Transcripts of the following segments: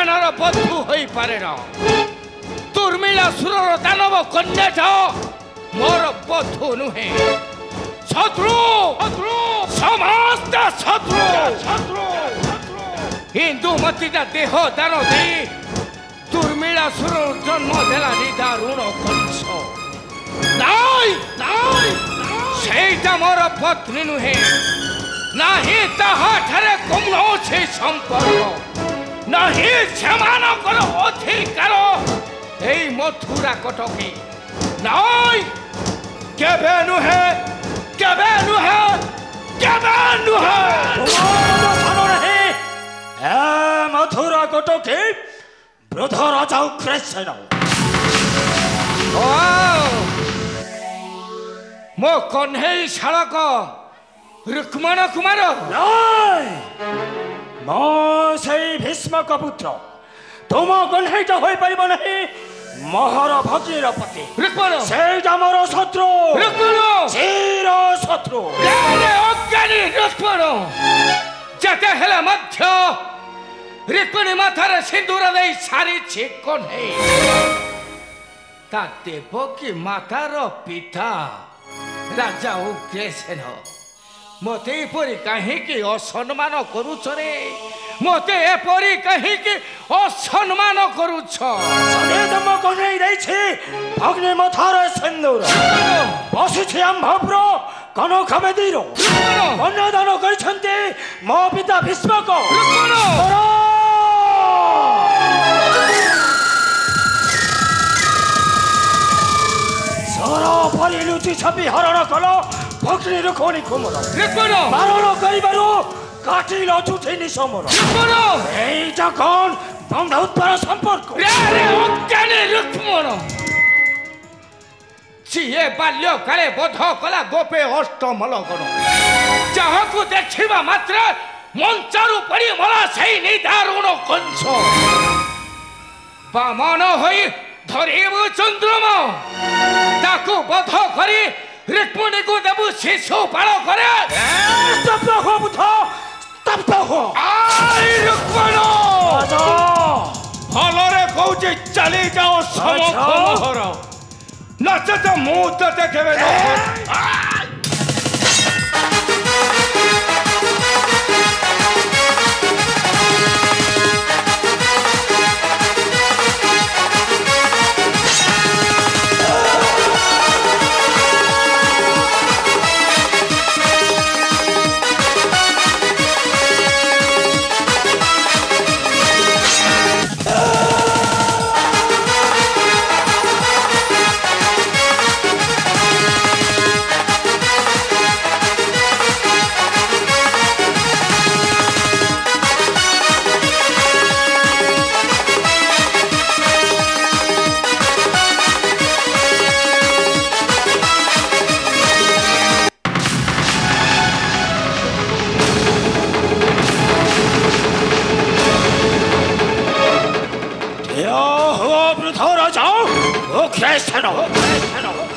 प्राणर बंधु हो पारे ना दुर्मिला सुरर दानव कन्या मोर बंधु नुहे शत्रु समस्त शत्रु हिंदुमती देह दान दे दुर्मिला सुरर जन्म देला दारुण कंस सेटा मोर पत्नी नुहे नाही ताहाठारे कौनसी संपर्क नाही सेमानकर अधिकार एई मथुरा कटकी नाई केबे नुहे मथुरा कटकी वृद्ध राजा उग्रसेन मो कन्हई शालक रुक्मण कुमार भीष्म पुत्र तुम कन्हई तो हो पार नहीं महर भगिर पति से मोर शत्रु चिर शत्रु अज्ञानी रुक्मण जते हेले मध्य रुक्मिणी माथार सिंदूर दे सारी कन्हई ता देवकी मातार पिता राजा उग्रसेन मते एपरी कहीं असम्मान करुछ रे मते एपरी कहीं असम्मान करुछ सदेदम कन्हई दैछि भग्नी माथार सिंदूर बसिछि आम्भपुर कनक बेदीर कन्यादान करिछन्ति मो पिता भीष्मक सरा परि लुचि छपि हरण कल भग्नी रुक्मिणी कुमार मारण करिबारु काटिल चुठिनी समर एइटा कोन बंध उत्पर संपर्क रे अज्ञानी रुक्मण जिए बाल्य काले बोध कला गोपे अष्टमल गण जहाकू देखिबा मात्र मंचरु पड़ी मला सही निदारुण कंस बामन होई धरिबु चंद्रमा ताकू बध करी रुक्मिणी को देबु शिशु पाल करे स्तब्ध हो बुध स्तब्ध हो आई रुक्मण भलरे कहूची चली जाओ समख मोहर नचत मु तते केबे न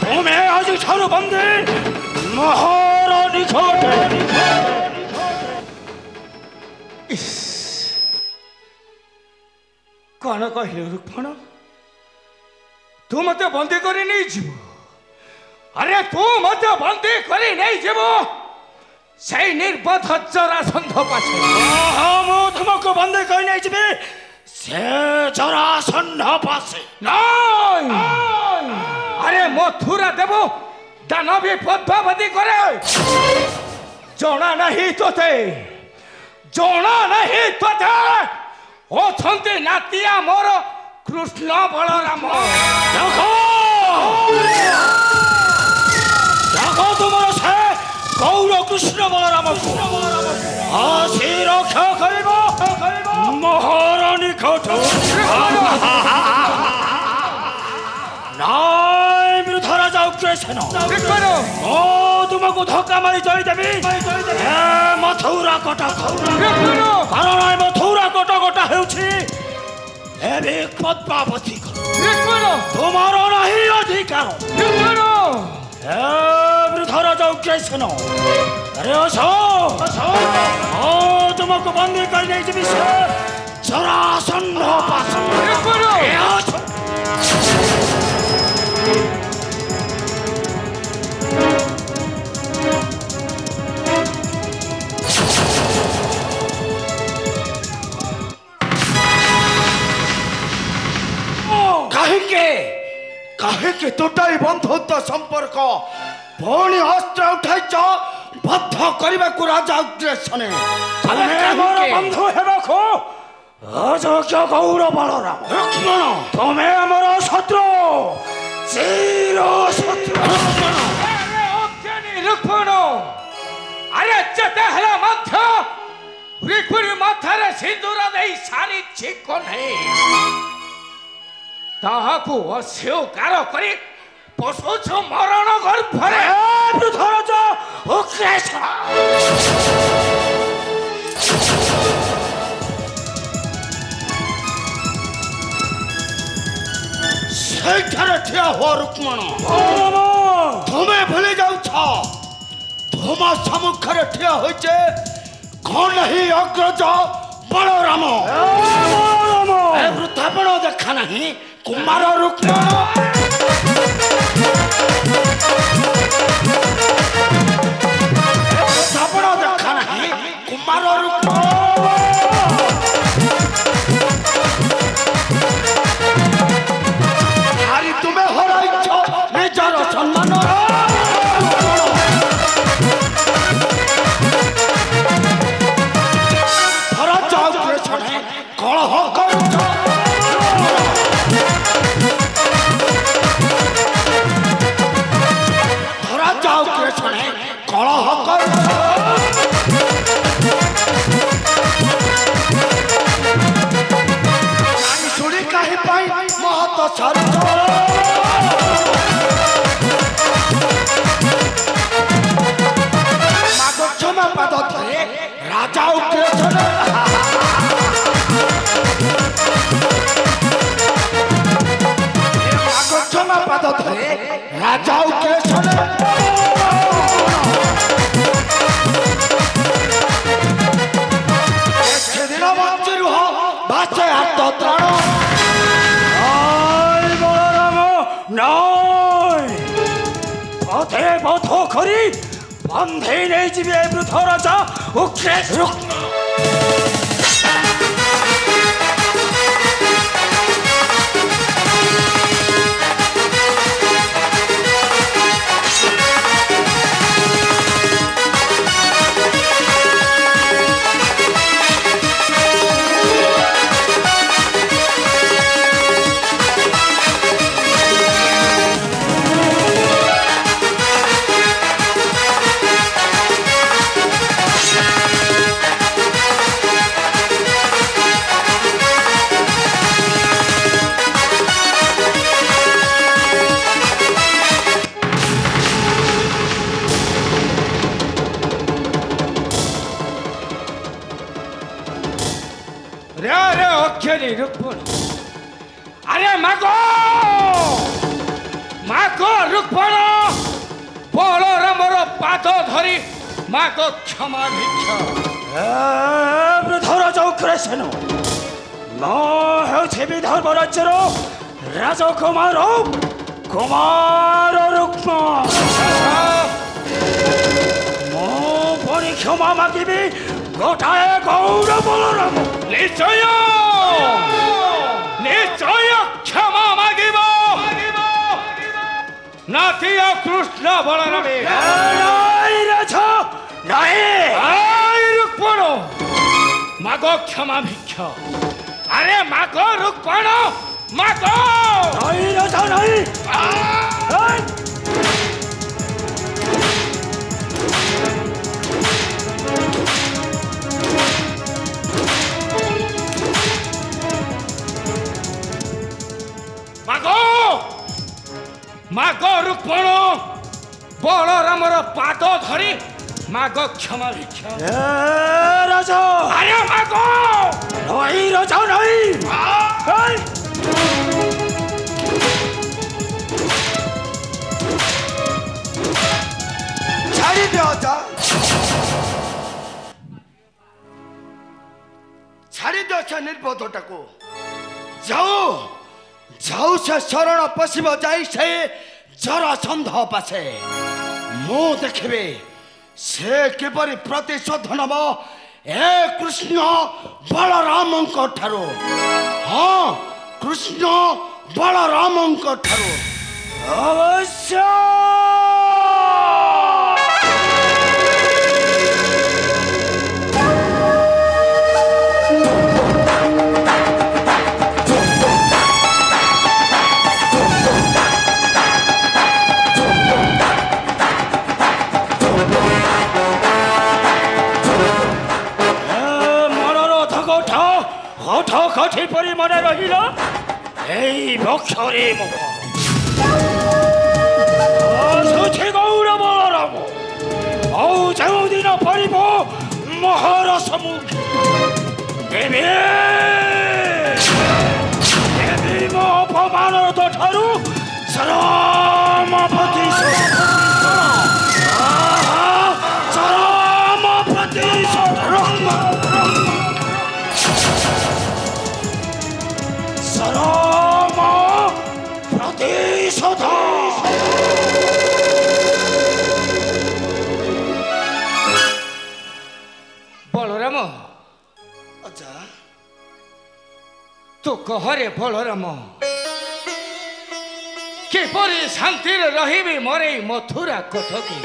तुम्हें आज छाड़ो बंदे महारानी कौन कहले रुक्मण तू मत बंदी करी नहीं जीव अरे तू मत बंदी करी नहीं जीव से निर्बोध जरासंध पाछे मु तुमको बंदी करी नहीं जीवे से जरासंध पाछे नहीं अरे मथुरा देव दानवी पद्मावती करे जना नहीं तोते ओछंती नातिया मोर कृष्ण बलराम देखो तुमर से गौर कृष्ण बलराम आशी रक्षा करिबो महारानी खट नाय विरुद्ध राजा उग्रसेन ओ तुमको धक्का मारी जय देवी मथुरा कटक कारण मथुरा कटकटा हेउछि एबे पद्मावती तुमार नहीं अधिकार विरुद्ध राजा उग्रसेन अरे असो तुमको बंदी कर नहीं जीवी ସରାସନ୍ନ କାହିଁକି ତୁଟାଇ ବନ୍ଧୁତ୍ୱ ସମ୍ପର୍କ ପୁଣି ଅସ୍ତ୍ର ଉଠାଇଛ ବଦ୍ଧ କରିବାକୁ ରାଜା ଉଗ୍ରେସନେ ବନ୍ଧୁ ହେବାକୁ ଅଯୋଗ୍ୟ ଗୌର ବଳରାମ ଲକ୍ଷ୍ମଣ ତମେ ଆମର ଶତ୍ରୁ ଚିର ଶତ୍ରୁ ଲକ୍ଷ୍ମଣ ଆରେ ଯେତେ ହେଲେ ମଧ୍ୟ ରିକୁରି ମାଥାରେ ସିନ୍ଦୁର ଦେଇ ସାରିଛି କହ୍ନେଇ ତାହାକୁ ଅସ୍ୱୀକାର କରି ପଶୁଛୁ ମରଣ ଗର୍ଭରେ ସେଇଠାରେ ଠିଆ ହୁଅ ରୁକ୍ମଣ ତୁମେ ଭୁଲି ଯାଉଛ ତୁମ ସମ୍ମୁଖରେ ଠିଆ ହୋଇଛେ କହ୍ନେଇ ଅଗ୍ରଜ ବଳରାମ ବୃଦ୍ଧାପଣ ଦେଖା ନାହିଁ କୁମାର ରୁକ୍ମଣ ବୃଦ୍ଧାପଣ ଦେଖା ନାହିଁ କୁମାର ରୁକ୍ମଣ ଆରି ତୁମେ ହରାଇଛ ନିଜର ସମ୍ମାନ କଳହ କରୁଛ ଧରା ଯାଉ କିଏ ଶୁଣେ କଳହ କରୁଛ ଶୁଣି କାହିଁ ପାଇଁ ମହତ ସାରୁଛ ମାଗ କ୍ଷମା ପାଦ ଧରେ ରାଜା ଉଗ୍ରେସନ ପାଦ ଧରେ ରାଜା ଉଗ୍ରେସନ ସେଦିନ ବଞ୍ଚି ରୁହ ବାଚେ ହାତ ତ୍ରାଣ ବଳରାମ ନାଇଁ ପଥେ ପଥ କରି ବନ୍ଧେଇ ନେଇଯିବି ଏ ବୃଦ୍ଧ ରାଜା ଉଗ୍ରେସନ আরে মাগো মাগো রুক্মণ বলরামর পাদ ধরি মাগো ক্ষমা ভিক্ষা বৃদ্ধ রাজা উগ্রেসেন ମୁଁ ହେଉଛି ବିଦର୍ଭ ରାଜ୍ୟର ରାଜକୁମାର କୁମାର ରୁକ୍ମ ମୁଁ ପୁଣି କ୍ଷମା ମାଗିବି ଗୋଟାଏ ଗୌର ବଳରାମ ନିଶ୍ଚୟ ନିଶ୍ଚୟ କ୍ଷମା ମାଗିବ ନାତି କୃଷ୍ଣ ବଳରାମ ରୁକ୍ମଣ ମାଗ କ୍ଷମା ଭିକ୍ଷ আরে মাগো রুক্মণ মাগো নাই রাজা নাই মাগো মাগো রুক্মণ বলরামর পাদ ধরি মাগো ক্ষমা ভিক্ষা রাজা আরে মাগো নাই রাজা নাই ছাড়ি দিও যা ছাড়ি দিও সে निर्बोधटाको जाऊ जाऊ से शरण पशिब जाई से जरासंध पासे मो देखबे से किपरि प्रतिशोध नब ए कृष्ण बलराम ठारो हाँ कृष्ण बलराम ठारो अवश्य कठी परि मन रहिल এই বক্ষরে মুখ সুছি গৌরব বলরাম ও যেদিন পড়িব মহারস মুখে দেবে দেবী মো অপমানর ঠারু চরম প্রতিশোধ চরম প্রতিশোধ बलराम अच्छा तू कहरे बलराम किपरि शांति रही मरे मथुरा कटके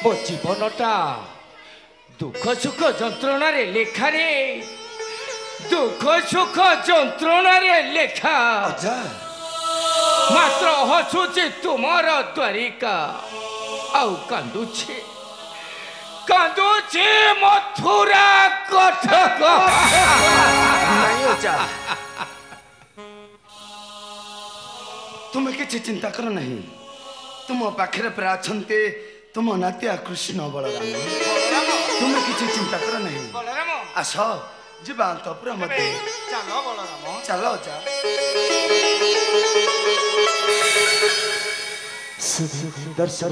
मो जीवनटा दुख सुख जंत्रणा लेखा रे दुख सुख जंत्रणा लेखा अच्छा मात्र हसुची तुमर द्वारिका आउ कांदुछे कांदुछे मथुरा कटक नहीं अच्छा तुम्हें किसी चिंता करो नहीं तुम पाखरे पर आछन्ते तुम नातिया कृष्ण बलराम तुम्हें किसी चिंता करो नहीं बलराम आस जीवा अंतपुर मते चलो बलराम चलो जा दर्शक